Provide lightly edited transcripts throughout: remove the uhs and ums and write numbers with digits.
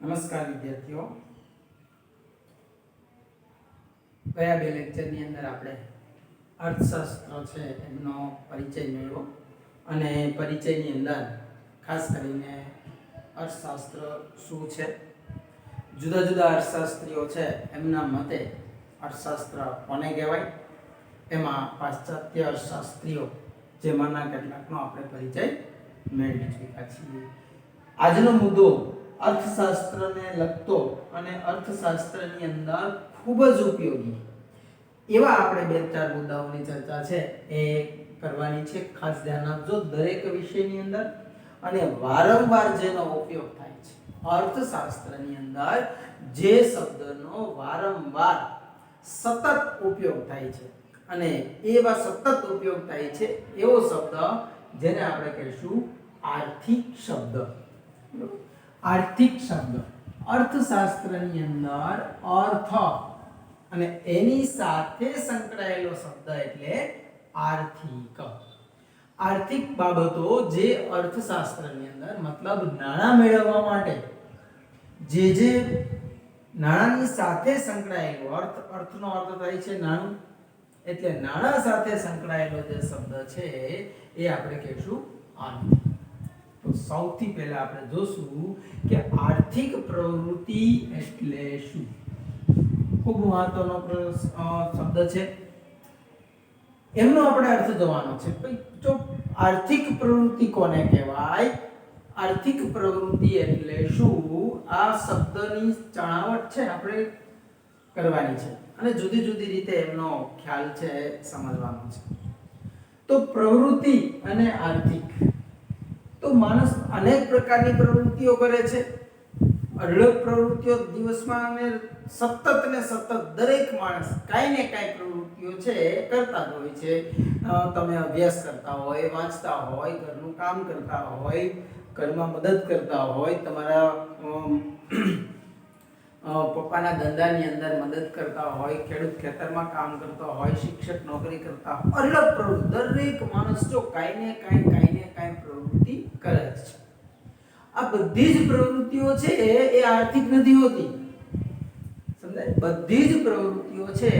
નમસ્કાર વિદ્યાર્થીઓ, ગયા બે લેક્ચરની અંદર આપણે અર્થશાસ્ત્ર છે એમનો પરિચય મેળવ્યો અને પરિચયની અંદર ખાસ કરીને અર્થશાસ્ત્ર શું છે, જુદા જુદા અર્થશાસ્ત્રીઓ છે એમના મતે અર્થશાસ્ત્ર કોને કહેવાય, એમાં પાશ્ચાત્ય અર્થશાસ્ત્રીઓ જેમાંના કેટલાકનો આપણે પરિચય મેળવી ચૂક્યા છીએ. આજનો મુદ્દો અર્થશાસ્ત્રને લગતો અને અર્થશાસ્ત્રની અંદર ખૂબ જ ઉપયોગી એવા આપણે બે ચાર મુદ્દાઓની ચર્ચા છે એ કરવાની છે. ખાસ ધ્યાન આપજો દરેક વિષયની અંદર અને વારંવાર જેનો ઉપયોગ થાય છે. અર્થશાસ્ત્રની અંદર જે શબ્દનો વારંવાર સતત ઉપયોગ થાય છે અને એવા સતત ઉપયોગ થાય છે એવો શબ્દ જેને આપણે કહીશું આર્થિક શબ્દ. આર્થિક શબ્દ અર્થશાસ્ત્રની અંદર અર્થ અને એની સાથે સંકળાયેલો શબ્દ એટલે આર્થિક. આર્થિક બાબતો જે અર્થશાસ્ત્રની અંદર મતલબ નાણાં મેળવવા માટે જે નાણાંની સાથે સંકળાયેલો અર્થનો અર્થ થાય છે નાણું, એટલે નાણાં સાથે સંકળાયેલો જે શબ્દ છે એ આપણે કહીશું આર્થિક. તો સૌથી પહેલા આપણે જોશું કે આર્થિક પ્રવૃત્તિ એટલે શું. ખૂબ મહત્વનો શબ્દ છે, એમનો આપણે અર્થ જોવાનો છે. જો આર્થિક પ્રવૃત્તિ કોને કહેવાય, આર્થિક પ્રવૃત્તિ એટલે શું, આ શબ્દની ચણાવટ છે આપણે કરવાની છે અને જુદી જુદી રીતે એમનો ખ્યાલ છે સમજવાનો છે. તો પ્રવૃત્તિ અને આર્થિક, તો માણસ અનેક પ્રકારની પ્રવૃત્તિઓ કરે છે. અઢળક પ્રવૃત્તિઓ દિવસમાં અને સતત દરેક માણસ કાંઈ ને કાંઈ પ્રવૃત્તિઓ છે કરતા જ હોય છે. તમે અભ્યાસ કરતા હોય, વાંચતા હોય, ઘરનું કામ કરતા હોય, ઘરમાં મદદ કરતા હોય, તમારા પપ્પાના ધંધાની અંદર મદદ કરતા હોય, ખેડૂત ખેતરમાં કામ કરતા હોય, શિક્ષક નોકરી કરતા હોય, અઢળક પ્રવૃત્તિ દરેક માણસ જો કાંઈ ને કાંઈ પ્રવૃત્તિ કરે છે. આ બધી જ પ્રવૃત્તિઓ છે એ આર્થિક નથી હોતી, સમજાય? બધી જ પ્રવૃત્તિઓ છે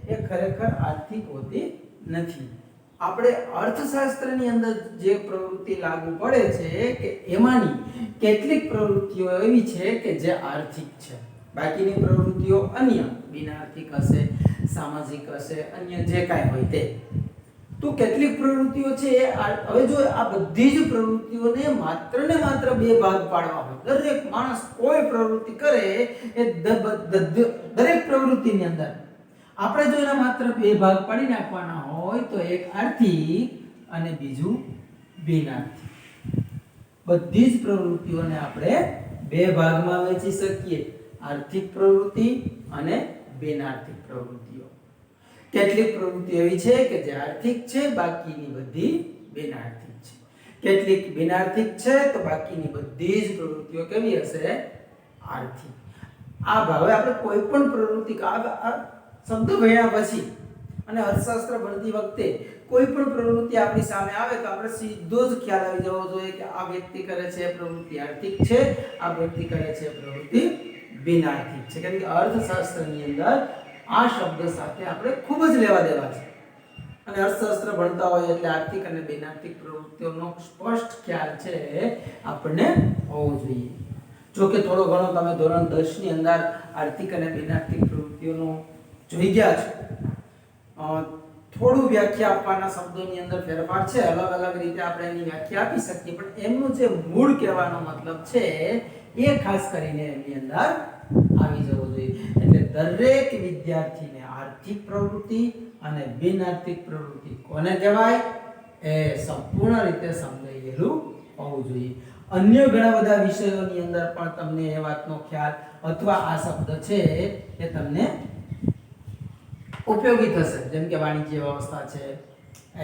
એ ખરેખર આર્થિક હોતી નથી. આપણે અર્થશાસ્ત્રની અંદર જે પ્રવૃત્તિ લાગુ પડે છે કે એમાંની કેટલીક પ્રવૃત્તિઓ એવી છે કે જે આર્થિક છે, બાકીની પ્રવૃત્તિઓ અન્ય બિનઆર્થિક હશે, સામાજિક હશે, અન્ય જે કાંઈ હોય તે. તો કેટલીક પ્રવૃત્તિઓ છે હવે જો આ બધી જ પ્રવૃત્તિઓને માત્ર ને માત્ર બે ભાગ પાડવા હોય, દરેક માણસ કોઈ પ્રવૃત્તિ કરે એ દરેક પ્રવૃત્તિની અંદર આપણે જો એના માત્ર બે ભાગ પાડી નાખવાના હોય તો એક આર્થિક અને બીજું બિનઆર્થિક. બધી જ પ્રવૃત્તિઓને આપણે બે ભાગમાં વહેંચી શકીએ, આર્થિક પ્રવૃત્તિ અને બિનઆર્થિક પ્રવૃત્તિઓ. કેટલીક પ્રવૃત્તિ એવી છે કે જે આર્થિક છે, બાકીની બધી બિનઆર્થિક છે. કેટલીક બિનઆર્થિક છે તો બાકીની બધી જ પ્રવૃત્તિઓ કેવી હશે, આર્થિક. આ ભાવે આપણે કોઈ પણ પ્રવૃત્તિ શબ્દ ભણ્યા પછી અને અર્થશાસ્ત્ર ભણતી વખતે કોઈ પણ પ્રવૃત્તિ આપણી સામે આવે તો આપણે સીધો જ ખ્યાલ આવી જવો જોઈએ કે આ વ્યક્તિ કરે છે પ્રવૃત્તિ આર્થિક છે, આ વ્યક્તિ કરે છે પ્રવૃત્તિ બિનઆર્થિક છે. કેમ કે અર્થશાસ્ત્રની અંદર આ શબ્દ સાથે આપણે ખૂબ જ લેવા દેવા છે અને અર્થશાસ્ત્ર ભણતા હોય એટલે આર્થિક અને બિનઆર્થિક પ્રવૃત્તિઓનો સ્પષ્ટ ખ્યાલ છે આપણને હોવો જોઈએ. જો કે થોડો ઘણો તમે ધોરણ 10 ની અંદર આર્થિક અને બિનઆર્થિક પ્રવૃત્તિઓનો જોઈ ગયા છો. થોડું વ્યાખ્યા આપવાના શબ્દોની અંદર ફેરફાર છે, અલગ અલગ રીતે આપણે એની વ્યાખ્યા આપી શકીએ, પણ એમનું જે મૂળ કહેવાનો મતલબ છે એ ખાસ કરીને એની અંદર આવી જવો જોઈએ. એટલે દરેક વિદ્યાર્થીને આર્થિક પ્રવૃત્તિ અને બિનઆર્થિક પ્રવૃત્તિ કોને કહેવાય એ સંપૂર્ણ રીતે સમજાયેલું હોવું જોઈએ. અન્ય ઘણા બધા વિષયોની અંદર પણ તમને એ વાતનો ખ્યાલ અથવા આ શબ્દ છે એ તમને ઉપયોગી થશે. જેમ કે વાણિજ્ય વ્યવસ્થા છે,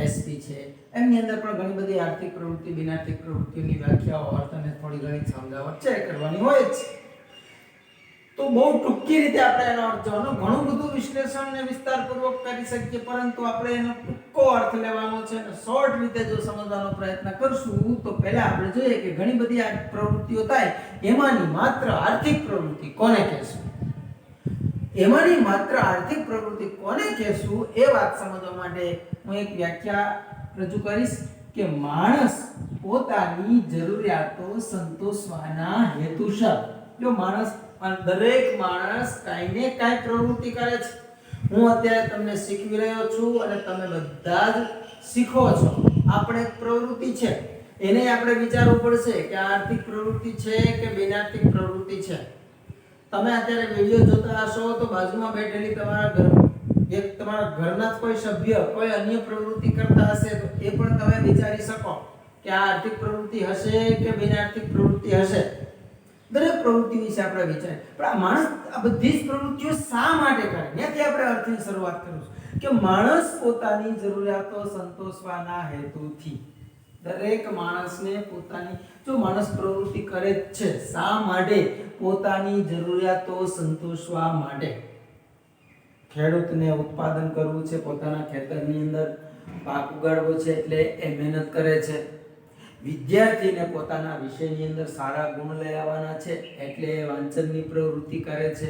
એસપી છે, એમની અંદર પણ ઘણી બધી આર્થિક પ્રવૃત્તિ બિનઆર્થિક પ્રવૃત્તિઓની વ્યાખ્યાઓ અર્થ અને થોડી ઘણી સમજાવટ છે કરવાની હોય જ. તો બહુ ટૂંકી રીતે આપણે એનો અર્થ જોવાનો, ઘણું બધું વિશ્લેષણ અને વિસ્તારપૂર્વક કરી શકીએ, પરંતુ આપણે એનો ટૂંકો ટૂંકો અર્થ લેવાનો છે અને શોર્ટ રીતે જો સમજવાનો પ્રયત્ન કરશું તો પહેલા આપણે જોઈએ કે ઘણી બધી આ પ્રવૃત્તિઓ થાય એમાંની માત્ર આર્થિક પ્રવૃત્તિ કોને કહેશું, એમાંની માત્ર આર્થિક પ્રવૃત્તિ કોને કહેશું એ વાત સમજવા માટે હું એક વ્યાખ્યા રજૂ કરીશ કે માણસ પોતાની જરૂરિયાતો સંતોષવાના હેતુસર, જો માણસ દરેક માણસ કાંઈ ને કાંઈ પ્રવૃત્તિ કરે છે. હું અત્યારે તમને શીખવી રહ્યો છું અને તમે બધા જ શીખો છો. આપણે એક પ્રવૃત્તિ છે એને આપણે વિચારવું પડશે કે આર્થિક પ્રવૃત્તિ છે કે બિનઆર્થિક પ્રવૃત્તિ છે. તમે અત્યારે વિડિયો જોતા હશો તો બાજુમાં બેઠેલી તમારા ઘરના જ કોઈ સભ્ય કોઈ અન્ય પ્રવૃત્તિ કરતા હશે તો એ પણ તમે વિચારી શકો કે આ આર્થિક પ્રવૃત્તિ હશે કે બિનઆર્થિક પ્રવૃત્તિ હશે. દરેક પ્રવૃત્તિ વિશે આપણે વિચારીએ પણ આ માણસ આ બધી જ પ્રવૃત્તિઓ શા માટે કરે, ત્યાંથી આપણે અર્થની શરૂઆત કરીશું કે માણસ પોતાની જરૂરિયાતો સંતોષવાના હેતુથી. દરેક માણસને પોતાની, જો માણસ પ્રવૃત્તિ કરે જ છે શા માટે, પોતાની જરૂરિયાતો સંતોષવા માટે. ખેડૂતને ઉત્પાદન કરવું છે, પોતાના ખેતરની અંદર પાક ઉગાડવો છે એટલે એ મહેનત કરે છે. વિદ્યાર્થીને પોતાના વિષયની અંદર સારા ગુણ લઈ આવવાના છે એટલે એ વાંચનની પ્રવૃત્તિ કરે છે.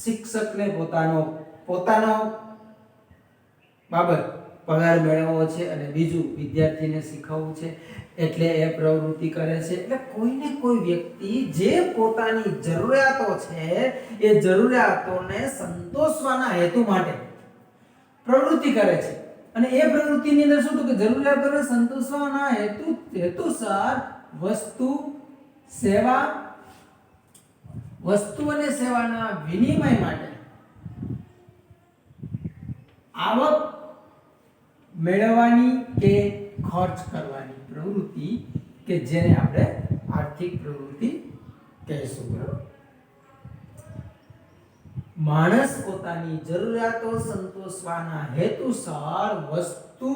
શિક્ષકને પોતાનો બાબત પગાર મેળવવો છે અને બીજું વિદ્યાર્થીને શીખવવું છે એટલે એ પ્રવૃત્તિ કરે છે. એટલે કોઈને કોઈ વ્યક્તિ જે પોતાની જરૂરિયાતો છે એ જરૂરિયાતોને સંતોષવાના હેતુ માટે પ્રવૃત્તિ કરે છે અને એ પ્રવૃત્તિની અંદર શું તો કે જરૂરિયાતોને સંતોષવાના હેતુસર વસ્તુ અને સેવાના વિનિમય માટે આવક મેળવવાની કે ખર્ચ કરવાની પ્રવૃત્તિ કે જેને આપણે આર્થિક પ્રવૃત્તિ કહીશું. માણસ પોતાની જરૂરિયાતો સંતોષવાના હેતુસર વસ્તુ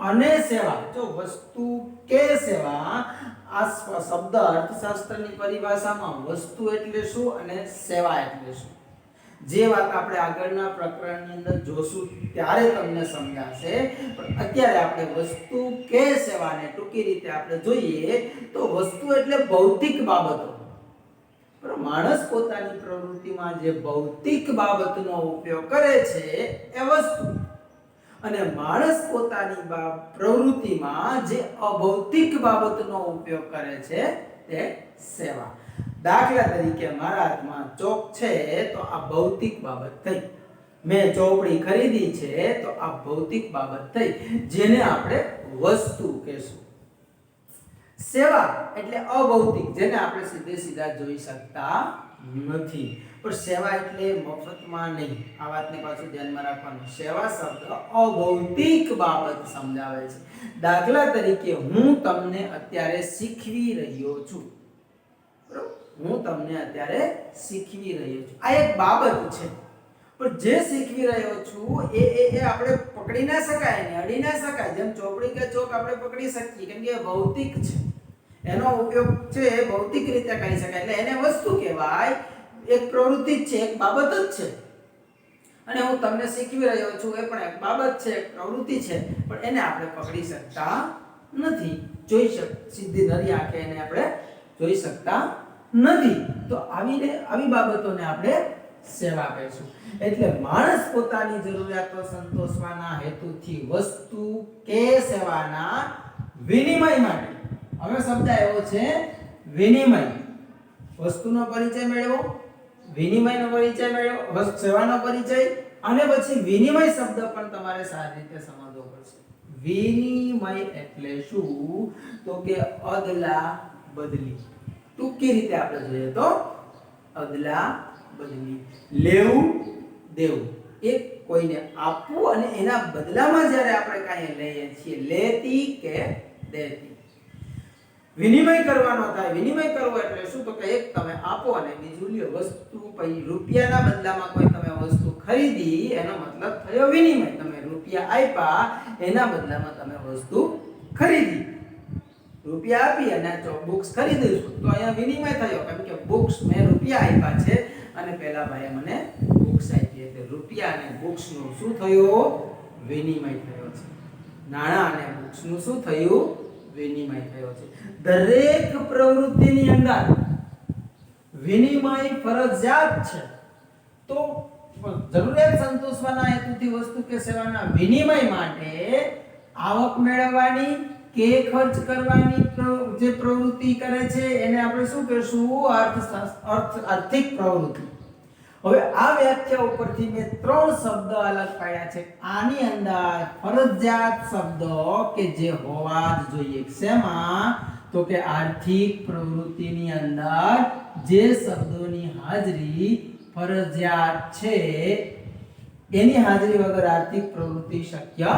અને સેવા, જો વસ્તુ કે સેવા, આ શબ્દ અર્થશાસ્ત્રની પરિભાષામાં વસ્તુ એટલે શું અને સેવા એટલે શું, જે વાત આપણે આગળના પ્રકરણની અંદર જોશું ત્યારે તમને સમજાશે. પણ અત્યારે આપણે વસ્તુ કે સેવાને ટૂંકી રીતે આપણે જોઈએ તો વસ્તુ એટલે ભૌતિક બાબતો. માણસ પોતાની પ્રવૃત્તિમાં જે ભૌતિક બાબતનો ઉપયોગ કરે છે એ વસ્તુ, અને માણસ પોતાની પ્રવૃત્તિમાં જે અભૌતિક બાબતનો ઉપયોગ કરે છે તે સેવા. દાખલા તરીકે મારા હાથમાં ચોક છે તો આ ભૌતિક બાબત થઈ, મેં ચોપડી ખરીદી છે તો આ ભૌતિક બાબત થઈ જેને આપણે વસ્તુ કહેશું. સેવા એટલે અભૌતિક, જેને આપણે સીધા જોઈ શકતા નથી. પણ સેવા એટલે મફતમાં નહીં, આ વાતને પાછું ધ્યાનમાં રાખવાનું. સેવા શબ્દ અભૌતિક બાબત સમજાવે છે. દાખલા તરીકે હું તમને અત્યારે શીખવી રહ્યો છું, હું તમને અત્યારે શીખવી રહ્યો છું, આ એક બાબત છે. પણ જે શીખવી રહ્યો છું એ આપણે પકડી ના શકાય, ને અડી ના શકાય. જેમ ચોપડી કે ચોક આપણે પકડી શકીએ કેમ કે એ ભૌતિક છે, એનો ઉપયોગ છે ભૌતિક રીતે કરી શકાય એટલે એને વસ્તુ કહેવાય. એક પ્રવૃત્તિ જ છે, એક બાબત જ છે. અને હું તમને શીખવી રહ્યો છું એ પણ એક બાબત છે, એક પ્રવૃત્તિ છે, પણ એને આપણે પકડી શકતા નથી, સીધી નરી આંખે એને આપણે જોઈ શકતા નથી. તો આવી બાબતોને આપણે સેવા કહીશું. એટલે માણસ પોતાની જરૂરિયાતો સંતોષવાના હેતુથી વસ્તુ કે સેવાના વિનિમય માટે, હવે શબ્દ આવ્યો છે વિનિમય, વસ્તુનો પરિચય મેળવો, વિનિમયનો પરિચય મેળવો, સેવાનો પરિચય, અને પછી વિનિમય શબ્દ પણ તમારે સારી રીતે સમજવો પડશે. વિનિમય એટલે શું તો કે અદલા બદલી. ટૂંકી રીતે આપણે જોઈએ તો અદલા બદલી, લેવું દેવું, એક કોઈને આપવું અને એના બદલામાં જ્યારે આપણે કાંઈ લઈએ છીએ, લેતી કે દેતી. વિનિમય કરવાનો થાય. વિનિમય કરવો એટલે શું તો કે એક તમે આપો અને બીજું લ્યો. વસ્તુ પછી રૂપિયાના બદલામાં કોઈ તમે વસ્તુ ખરીદી એનો મતલબ થયો વિનિમય. તમે રૂપિયા આપ્યા એના બદલામાં તમે વસ્તુ ખરીદી. રૂપિયા આપી અને બુક્સ ખરીદીશું તો અહીંયા વિનિમય થયો, કેમ કે બુક્સ મેં રૂપિયા આપ્યા છે અને પેલા ભાઈએ મને બુક્સ આપી, એટલે રૂપિયા અને બુક્સ નો શું થયો વિનિમય થયો છે. નાણાં અને બુક્સનું શું થયું? વિનિમય થયો છે. દરેક પ્રવૃત્તિની અંદર વિનિમય ફરજિયાત છે. તો જરૂરિયાત સંતોષવાના હેતુથી વસ્તુ કે સેવાના વિનિમય માટે આવક મેળવવાની કે ખર્ચ કરવાની જે પ્રવૃત્તિ કરે છે એને આપણે શું કહીશું? આર્થિક પ્રવૃત્તિ. હવે આ વ્યાખ્યા ઉપરથી મેં 3 શબ્દ અલગ પાડ્યા છે. આની અંદર ફરજિયાત શબ્દો કે જે હોવા જ જોઈએ. શેમાં? તો કે આર્થિક પ્રવૃત્તિની અંદર જે શબ્દોની હાજરી ફરજિયાત છે એની હાજરી વગર આર્થિક પ્રવૃત્તિ શક્ય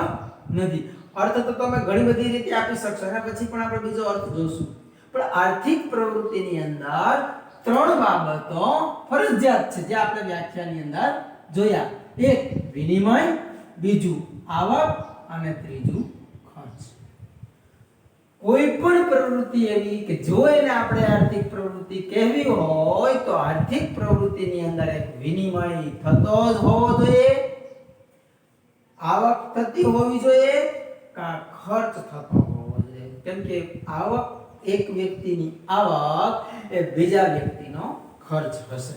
નથી. અર્થ તો તમે ઘણી બધી રીતે આપી શકશો અને પછી પણ આપણે બીજો અર્થ જોશું. પણ આર્થિક પ્રવૃત્તિની અંદર 3 બાબતો ફરજિયાત છે જે આપણે વ્યાખ્યાની અંદર જોયા. એક વિનિમય, બીજું આવક અને ત્રીજું ખર્ચ. કોઈ પણ પ્રવૃત્તિ એવી કે જો એને આપણે આર્થિક પ્રવૃત્તિ કહેવી હોય તો આર્થિક પ્રવૃત્તિની અંદર એક વિનિમય થતો જ હોવો જોઈએ, આવક થતી હોવી જોઈએ, કા ખર્ચ થતો હોવો જોઈએ. કેમ કે આવક, એક વ્યક્તિની આવક એ બીજા વ્યક્તિનો ખર્ચ હશે.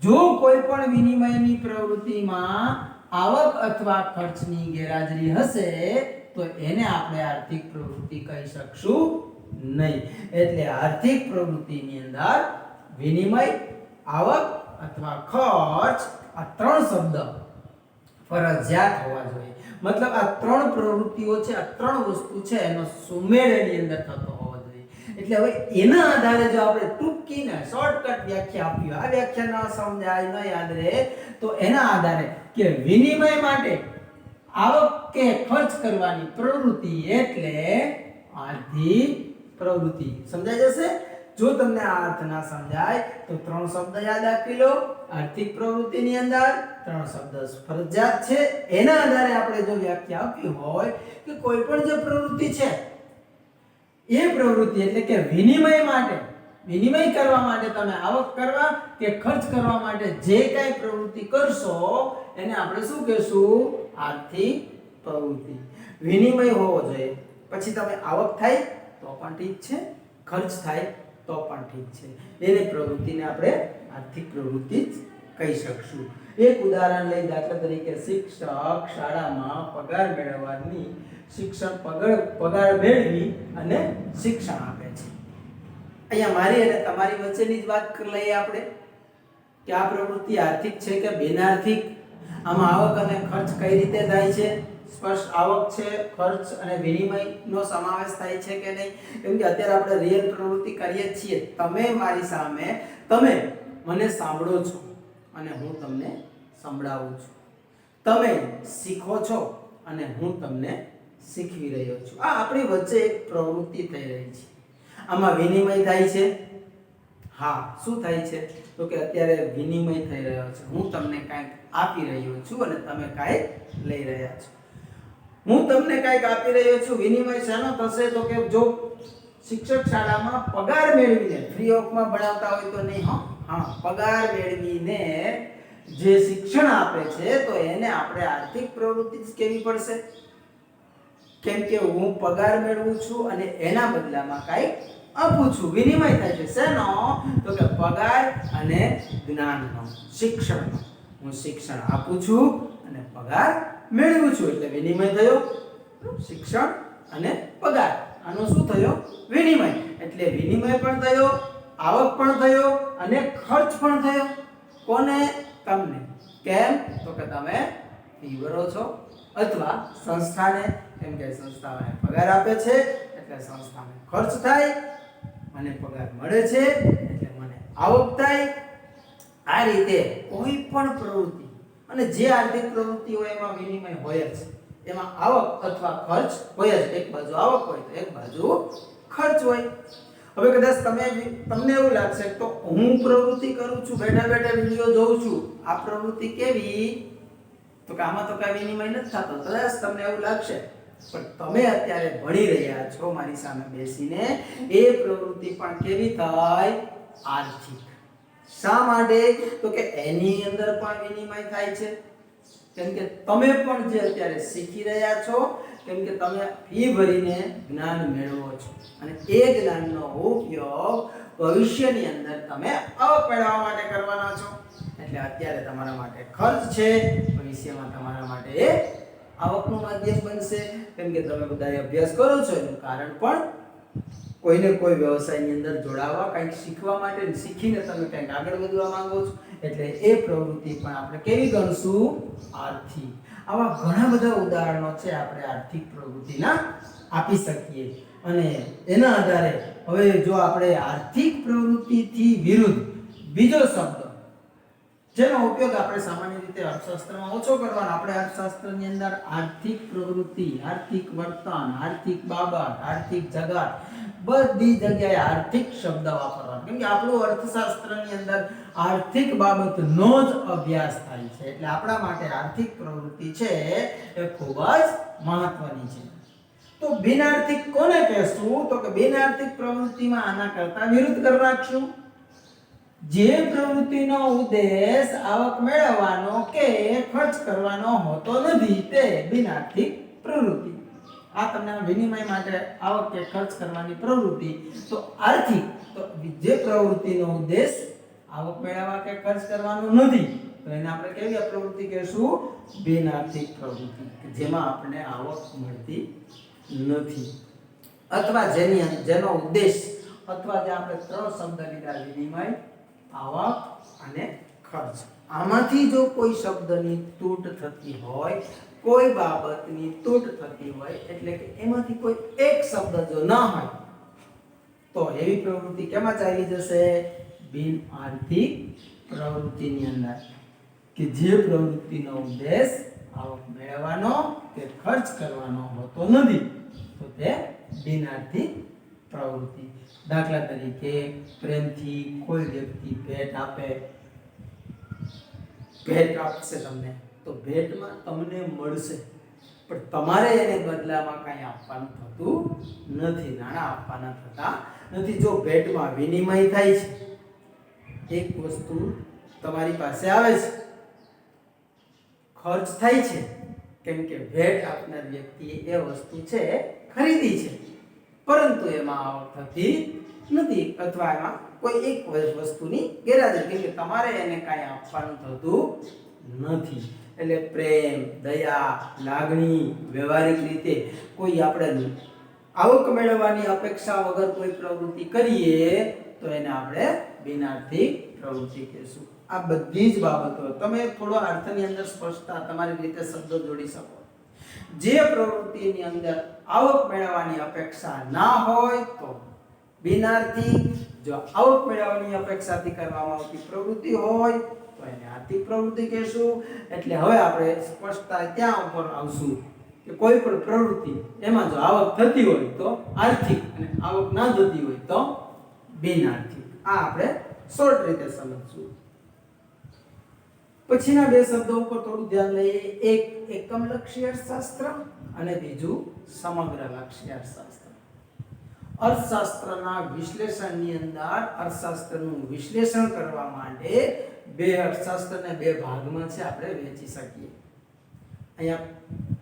જો કોઈ પણ વિનિમયની પ્રવૃત્તિમાં આવક અથવા ખર્ચની ગેરહાજરી હશે તો એને આપણે આર્થિક પ્રવૃત્તિ કહી શકશું નહીં. એટલે આર્થિક પ્રવૃત્તિની અંદર વિનિમય, આવક અથવા ખર્ચ આ 3 શબ્દ ફરજિયાત હોવા જોઈએ. મતલબ આ 3 પ્રવૃત્તિઓ છે, આ 3 વસ્તુ છે એનો સુમેળ એની અંદર થતો હોવો જોઈએ. એટલે હવે એના આધારે જો આપણે ટૂંકીને શોર્ટકટ વ્યાખ્યા આપી, આ વ્યાખ્યા ન સમજાય, ન યાદ રહે તો એના આધારે કે વિનિમય માટે આવક કે ખર્ચ કરવાની પ્રવૃત્તિ એટલે આર્થિક પ્રવૃત્તિ. સમજાઈ જશે? જો તમને આ અર્થ ના સમજાય તો 3 શબ્દ યાદ રાખી લો. આર્થિક પ્રવૃત્તિની અંદર 3 શબ્દ ફરજિયાત છે. એના આધારે આપણે જો વ્યાખ્યા આપી હોય કે કોઈ પણ જે પ્રવૃત્તિ છે એ પ્રવૃત્તિ એટલે કે વિનિમય માટે, વિનિમય કરવા માટે તમે આવક કરવા કે ખર્ચ કરવા માટે જે કાંઈ પ્રવૃત્તિ કરશો એને આપણે શું કહેશું? આર્થિક પ્રવૃત્તિ. વિનિમય હોવો જોઈએ. પછી તમે આવક થાય તો પણ ઠીક છે, ખર્ચ થાય તો પણ ઠીક છે. એની પ્રવૃત્તિને આપણે આર્થિક પ્રવૃત્તિ જ કહી શકશું. એક ઉદાહરણ લઈ, દાખલા તરીકે શિક્ષક શાળામાં પગાર મેળવવાની, શિક્ષક પગાર મેળવી અને શિક્ષણ આપે છે. અહીંયા મારી અને તમારી વચ્ચેની જ વાત કરી લઈએ આપણે કે આ પ્રવૃત્તિ આર્થિક છે કે બિનઆર્થિક. આમાં આવક અને ખર્ચ કઈ રીતે થાય છે? સ્પષ્ટ આવક છે, ખર્ચ અને વિનિમયનો સમાવેશ થાય છે કે નહીં? કેમ કે અત્યારે આપણે રિયલ પ્રવૃત્તિ કરીએ છીએ. તમે મારી સામે, તમે મને સાંભળો છો અને હું તમને સંભળાવું છું. તમે શીખો છો અને હું તમને શીખવી રહ્યો છું. આ આપણી વચ્ચે એક પ્રવૃત્તિ થઈ રહી છે. આમાં વિનિમય થાય છે. હા, શું થાય છે? તો કે અત્યારે વિનિમય થઈ રહ્યો છે. હું તમને કાંઈક આપી રહ્યો છું અને તમે કાંઈક લઈ રહ્યા છો. હું તમને કાંઈક આપી રહ્યો છું. વિનિમય શાનો થશે? તો કે જો શિક્ષક શાળામાં પગાર મેળવીને, ફ્રી ઓફમાં ભણાવતા હોય તો નહીં, હા, પગાર મેળવીને જે શિક્ષણ આપે છે તો એને આપણે આર્થિક પ્રવૃત્તિ જ કહેવી પડશે. કેમ કે હું પગાર મેળવું છું અને એના બદલામાં કાંઈક આપું છું. વિનિમય થાય છે. શેનો? તો કે પગાર અને જ્ઞાનનો, શિક્ષણનો. હું શિક્ષણ આપું છું અને પગાર મેળવું છું એટલે વિનિમય થયો. શિક્ષણ અને પગાર, આનો શું થયો? વિનિમય. એટલે વિનિમય પણ થયો, આવક પણ થયો અને ખર્ચ પણ થયો. કોને? તમને. કેમ? તો કે તમે ફી ભરો છો અથવા સંસ્થાને, કેમ કે સંસ્થાને પગાર આપે છે એટલે સંસ્થાને ખર્ચ થાય, મને પગાર મળે છે એટલે મને આવક થાય. આ રીતે કોઈ પણ પ્રવૃત્તિ, અને જે આર્થિક પ્રવૃત્તિ હોય એમાં વિનિમય હોય જ, એમાં આવક અથવા ખર્ચ હોય જ. એક બાજુ આવક હોય તો એક બાજુ ખર્ચ હોય. હવે કદાચ તમને એવું લાગશે તો હું પ્રવૃત્તિ કરું છું, બેઠા બેઠા વિડિયો જોઉં છું, આ પ્રવૃત્તિ કેવી? તો કે આમાં તો કઈ વિનિમય નથી થતો. કદાચ તમને એવું લાગશે, પણ તમે અત્યારે ભણી રહ્યા છો મારી સામે બેસીને, એ પ્રવૃત્તિ પણ કેવી થાય? આર્થિક. શા માટે? તો કે એની અંદર પણ વિનિમય થાય છે. કેમ કે તમે પણ જે અત્યારે શીખી રહ્યા છો કેમ કે તમે ફી ભરીને જ્ઞાન મેળવો છો અને એ જ્ઞાનનો ઉપયોગ ભવિષ્યની અંદર તમે આવક મેળવવા માટે કરવાના છો. એટલે અત્યારે તમારા માટે ખર્ચ છે, ભવિષ્યમાં તમારા માટે એ આવકનું માધ્યમ બનશે. કેમ કે તમે બધા અભ્યાસ કરો છો એનું કારણ પણ કોઈને કોઈ વ્યવસાયની અંદર જોડાવા, કંઈક શીખવા માટે, શીખીને તમે કંઈક આગળ વધવા માંગો છો. એટલે એ પ્રવૃત્તિ પણ આપણે કેવી ગણશું? આર્થિક. આવા ઘણા બધા ઉદાહરણો છે આપણે આર્થિક પ્રવૃત્તિના આપી શકીએ. અને એના આધારે હવે જો આપણે આર્થિક પ્રવૃત્તિથી વિરુદ્ધ બીજો શબ્દ જેનો ઉપયોગ આપણે સામાન્ય રીતે અર્થશાસ્ત્રમાં ઓછો કરવાનો, આપણે અર્થશાસ્ત્રની અંદર આર્થિક પ્રવૃત્તિ, આર્થિક વર્તન, આર્થિક બાબત, આર્થિક જગત બધી જગ્યાએ આર્થિક શબ્દ વાપરવાનો. કેમ કે આપણું અર્થશાસ્ત્રની અંદર આર્થિક બાબતનો જ અભ્યાસ થાય છે. એટલે આપણા માટે આર્થિક પ્રવૃત્તિ છે એ ખૂબ જ મહત્વની છે. તો બિનઆર્થિક કોને કહેશું? તો કે બિનઆર્થિક પ્રવૃત્તિમાં આના કરતા વિરુદ્ધ કરી નાખશું. જે પ્રવૃત્તિનો ઉદ્દેશ આવક મેળવવાનો કે ખર્ચ કરવાનો હોતો નથી તે બિનઆર્થિક પ્રવૃત્તિ. આ તમને વિનિમય માટે આવક કે ખર્ચ કરવાની પ્રવૃત્તિ. તો આર્થિક તો જે પ્રવૃત્તિનો ઉદ્દેશ આવક મેળવવા કે ખર્ચ કરવાનો નથી તો એને આપણે કેવી પ્રવૃત્તિ કહેશું? બિનઆર્થિક પ્રવૃત્તિ, જેમાં આપણને આવક મળતી નથી અથવા જેનો ઉદ્દેશ અથવા જે આપણે ત્રણ શબ્દ લીધા વિનિમય, આવક અને ખર્ચ, આમાંથી જો કોઈ શબ્દની તૂટ થતી હોય, કોઈ બાબતની તૂટ થતી હોય, એટલે કે એમાંથી કોઈ એક શબ્દ જો ન હોય તો એવી પ્રવૃત્તિ કેમાં ચાલી જશે? બિનઆર્થિક પ્રવૃત્તિની અંદર. કે જે પ્રવૃત્તિનો ઉદ્દેશ આવક મેળવવાનો કે ખર્ચ કરવાનો હોતો નથી તો તે બિનઆર્થિક પ્રવૃત્તિ. દાખલા તરીકે પ્રેમથી કોઈ વ્યક્તિ ભેટ આપશે તમને, તો ભેટમાં તમને મળશે પણ તમારે એને બદલામાં કંઈ આપવાનું થતું નથી, નાણાં આપવાના થતા નથી. જો ભેટમાં વિનિમય થાય છે, એક વસ્તુ તમારી પાસે આવે છે, ખર્ચ થાય છે, કેમ કે ભેટ આપનાર વ્યક્તિએ એ વસ્તુ છે ખરીદી છે પરંતુ એમાં આવક થતી નથી અથવા એમાં કોઈ એક વસ્તુની ગેરહાજરી, કેમ કે તમારે એને કાંઈ આપવાનું થતું નથી. એટલે પ્રેમ, દયા, લાગણી, વ્યવહારિક રીતે કોઈ આપણે આવક મેળવવાની અપેક્ષા વગર કોઈ પ્રવૃત્તિ કરીએ તો એને આપણે બિનઆર્થિક પ્રવૃત્તિ કહેશું. આ બધી જ બાબતો તમે થોડો અર્થની અંદર સ્પષ્ટતા તમારી રીતે શબ્દો જોડી શકો. જે પ્રવૃત્તિની અંદર આવક મેળવવાની અપેક્ષા ના હોય તો બિનઆર્થિક, જો આવક મેળવવાની અપેક્ષાથી કરવામાં આવતી પ્રવૃત્તિ હોય તો એને આર્થિક પ્રવૃત્તિ કહેશું. એટલે હવે આપણે સ્પષ્ટતા ત્યાં ઉપર આવશું કે કોઈ પણ પ્રવૃત્તિ એમાં જો આવક થતી હોય તો આર્થિક અને આવક ના થતી હોય તો બિનઆર્થિક. આ આપણે શોર્ટ રીતે સમજશું. પછીના બે શબ્દો ઉપર થોડું ધ્યાન લઈએ. એક એકમલક્ષી અર્થશાસ્ત્ર અને બીજું સમગ્રલક્ષી અર્થશાસ્ત્ર. અર્થશાસ્ત્રના વિશ્લેષણની અંદર અર્થશાસ્ત્રનું વિશ્લેષણ કરવા માટે બે અર્થશાસ્ત્રને બે ભાગમાં છે આપણે વહેંચી શકીએ. અહીંયા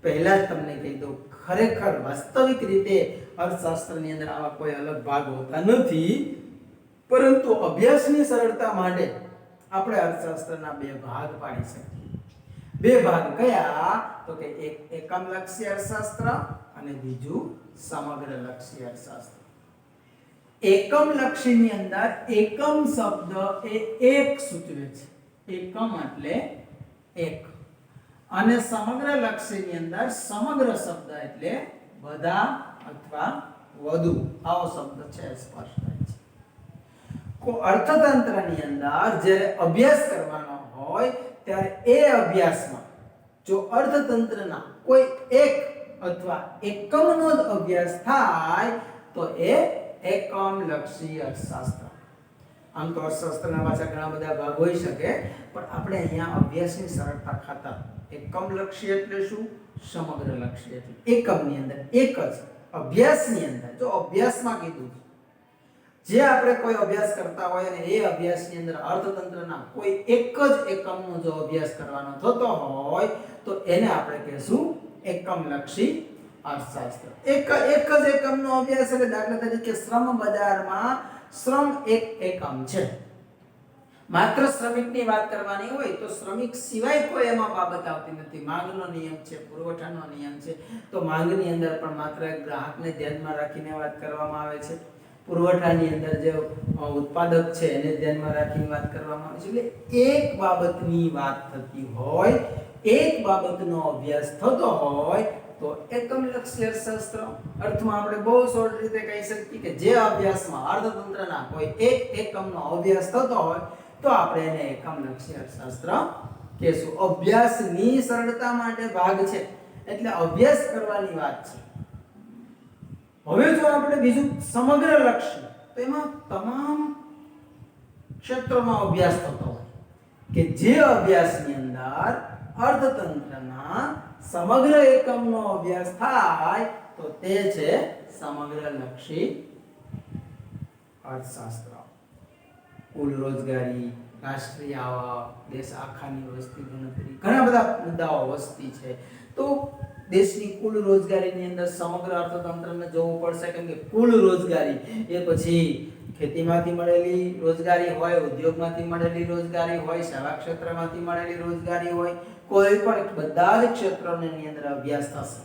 પહેલા જ તમને કહી દઉં, ખરેખર વાસ્તવિક રીતે અર્થશાસ્ત્રની અંદર આવા કોઈ અલગ ભાગ હોતા નથી, પરંતુ અભ્યાસની સરળતા માટે આપણે અર્થશાસ્ત્રના બે ભાગ પાડી શકીએ. બે ભાગ કયા? તો કે એક એકમલક્ષી અર્થશાસ્ત્ર અને બીજું સમગ્રલક્ષી અર્થશાસ્ત્ર. એકમલક્ષીની અંદર એકમ શબ્દ એ એક સૂચવે છે, એકમ એટલે એક, અને સમગ્રલક્ષીની અંદર સમગ્ર શબ્દ એટલે બધા અથવા વધુ, આવો શબ્દ છે સ્પષ્ટ થાય છે. અર્થતંત્રની અંદર જ્યારે અભ્યાસ કરવાનો હોય ત્યારે એ અભ્યાસમાં જો અર્થતંત્રના કોઈ એક અથવા એકમનો જ અભ્યાસ થાય તો એ એકમલક્ષી અર્થશાસ્ત્ર. આમ તો અર્થશાસ્ત્રના પાછા ઘણા બધા ભાગ હોઈ શકે, પણ આપણે અહીંયા અભ્યાસની સરળતા ખાતર એકમલક્ષી એટલે શું, સમગ્રલક્ષી એટલે એકમની અંદર એક જ, અભ્યાસની અંદર જો અભ્યાસમાં કીધું જે આપણે કોઈ અભ્યાસ કરતા હોય અને એ અભ્યાસની અંદર અર્થતંત્રના કોઈ એક જ એકમનો જો અભ્યાસ કરવાનો થતો હોય તો એને આપણે કહેશું એકમલક્ષી અર્થશાસ્ત્ર. એક જ એકમનો અભ્યાસ એટલે દાખલા તરીકે શ્રમ બજારમાં શ્રમ એક એકમ છે. માત્ર શ્રમિકની વાત કરવાની હોય તો શ્રમિક સિવાય કોઈ એમાં બાબત આવતી નથી. માંગનો નિયમ છે, પુરવઠાનો નિયમ છે, તો માંગની અંદર પણ માત્ર ગ્રાહકને ધ્યાનમાં રાખીને વાત કરવામાં આવે છે. પુરવઠાની અંદર જે ઉત્પાદક છે એને ધ્યાનમાં રાખીને વાત કરવામાં આવે છે. એટલે એક બાબતની વાત થતી હોય, એક બાબતનો અભ્યાસ થતો હોય તો એકમલક્ષી અર્થશાસ્ત્ર. અર્થમાં આપણે બહુ સરળ રીતે કહી શકીએ કે જે અભ્યાસમાં અર્થતંત્રના કોઈ એક એકમનો અભ્યાસ થતો હોય તો આપણે એને એકમલક્ષી અર્થશાસ્ત્ર કહેશું. અભ્યાસની સરળતા માટે ભાગ છે એટલે અભ્યાસ કરવાની વાત છે. હવે જો આપણે બીજું સમગ્ર લક્ષી, તો એમાં તમામ ક્ષેત્રોનો અભ્યાસ થતો હોય કે જે અભ્યાસની અંદર અર્થતંત્રના સમગ્ર એકમનો અભ્યાસ થાય તો તે છે સમગ્ર લક્ષી અર્થશાસ્ત્ર. કુલ રોજગારી, રાષ્ટ્રીય આવક, દેશ આખાની વસ્તી ગણતરી, ઘણા બધા મુદ્દાઓ વસ્તી છે તો દેશની કુલ રોજગારીની અંદર સમગ્ર અર્થતંત્રને જોવું પડશે. કેમ કે કુલ રોજગારી એ પછી ખેતીમાંથી મળેલી રોજગારી હોય, ઉદ્યોગમાંથી મળેલી રોજગારી હોય, સેવા ક્ષેત્રમાંથી મળેલી રોજગારી હોય, કોઈ પણ બધા જ ક્ષેત્રોની અંદર અભ્યાસ થશે.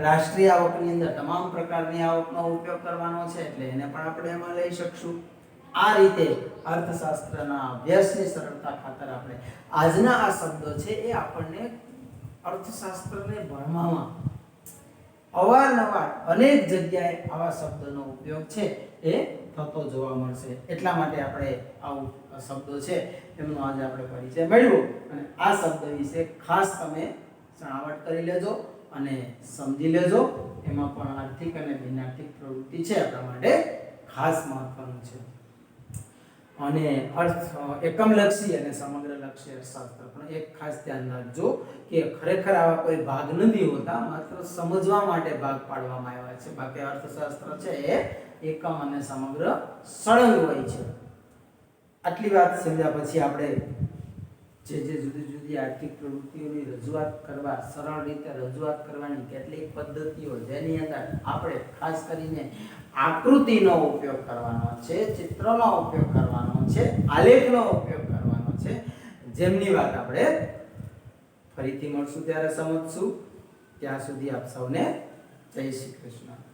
રાષ્ટ્રીય આવકની અંદર તમામ પ્રકારની આવકનો ઉપયોગ કરવાનો છે એટલે એને પણ આપણે એમાં લઈ શકશું. આ રીતે અર્થશાસ્ત્રના અભ્યાસની સરળતા ખાતર આપણે આજના આ શબ્દો છે એ આપણને અર્થશાસ્ત્રને ભણવામાં અવારનવાર અનેક જગ્યાએ આવા શબ્દોનો ઉપયોગ છે એ થતો જોવા મળશે. એટલા માટે આપણે આવું શબ્દો છે એમનો આજે આપણે પરિચય મેળવ્યો અને આ શબ્દ વિશે ખાસ તમે છણાવટ કરી લેજો અને સમજી લેજો. એમાં પણ આર્થિક અને બિનઆર્થિક પ્રવૃત્તિ છે આપણા માટે ખાસ મહત્વનું છે. અને એકમલક્ષી અને સમગ્રલક્ષી અર્થશાસ્ત્ર પણ એક ખાસ ધ્યાન રાખજો કે ખરેખર આવા કોઈ ભાગ નથી હોતા, માત્ર સમજવા માટે ભાગ પાડવામાં આવ્યા છે. બાકી અર્થશાસ્ત્ર છે એ એકમ અને સમગ્ર સળંગ હોય છે. આટલી વાત સમજ્યા પછી આપણે જે જુદી જુદી આર્થિક પ્રવૃત્તિઓની રજૂઆત કરવા, સરળ રીતે રજૂઆત કરવાની કેટલીક પદ્ધતિઓ જેની અંદર આપણે ખાસ કરીને આકૃતિનો ઉપયોગ કરવાનો છે, ચિત્રનો ઉપયોગ કરવાનો છે, આલેખનો ઉપયોગ કરવાનો છે, જેમની વાત આપણે ફરીથી મળશું ત્યારે સમજશું. ત્યાં સુધી આપ સૌને જય શ્રી કૃષ્ણ.